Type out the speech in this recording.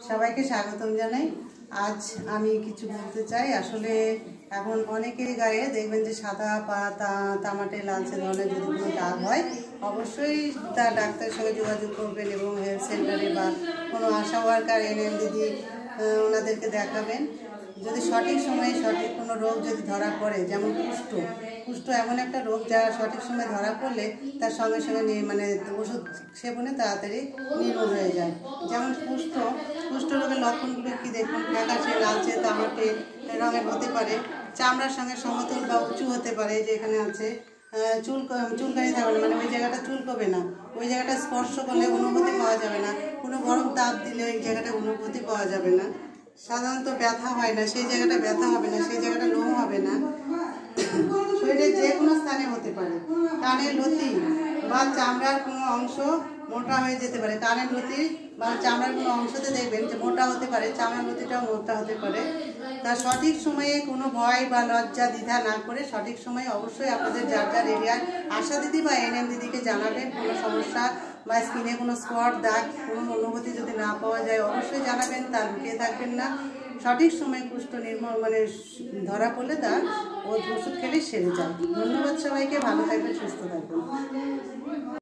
সবাইকে স্বাগতম জানাই। আজ আমি কিছু বলতে চাই। আসলে এখন অনেকেরই গায়ে দেখবেন যে সাদা পা তামাটে লালচে ধরনের যদি কোনো দাগ হয়, অবশ্যই তার ডাক্তারের সঙ্গে যোগাযোগ করবেন এবং হেলথ সেন্টারে বা কোনো আশা ওয়ার্কার এনএম দিদি ওনাদেরকে দেখাবেন। যদি সঠিক সময়ে সঠিক কোনো রোগ যদি ধরা পড়ে, যেমন কুষ্ঠ এমন একটা রোগ যা সঠিক সময়ে ধরা পড়লে তার সঙ্গে সঙ্গে ওষুধ সেবনে তাড়াতাড়ি নির্মূল হয়ে যায়। যেমন কুষ্ঠ রোগের লক্ষণগুলো কি দেখুন, ফ্যাকাশে লালচে তামাটে রঙের হতে পারে, চামড়ার সঙ্গে সমতল বা উঁচু হতে পারে, যে এখানে আছে চুলকানি থাকবে না, মানে ওই জায়গাটা চুলকবে না, ওই জায়গাটা স্পর্শ করলে অনুভূতি পাওয়া যাবে না, কোনো গরম তাপ দিলে ওই জায়গাটা অনুভূতি পাওয়া যাবে না, সাধারণত ব্যথা হয় না, সেই জায়গাটা ব্যথা হবে না, সেই জায়গাটা লোম হবে না, শরীরের যে কোনো স্থানে হতে পারে। কানের লতি বা চামড়ার কোনো অংশ মোটা হয়ে যেতে পারে, কানের লতি বা চামড়ার কোনো অংশতে দেখবেন যে মোটা হতে পারে, চামড়ার লতিটাও মোটা হতে পারে। তার সঠিক সময়ে কোনো ভয় বা লজ্জা দ্বিধা না করে সঠিক সময়ে অবশ্যই আপনাদের যার যার এরিয়ায় আশা দিদি বা এনএম দিদিকে জানাবেন। কোনো সমস্যা বা স্কিনে কোনো স্পট দাগ কোনো অনুভূতি যদি না পাওয়া যায় অবশ্যই জানাবেন, তার লুকিয়ে থাকবেন না। সঠিক সময়ে কুষ্ঠ নির্মূল ধরা পড়লে তার ওষুধ খেলে সেরে যায়। ধন্যবাদ সবাইকে, ভালো থাকবেন, সুস্থ থাকবেন।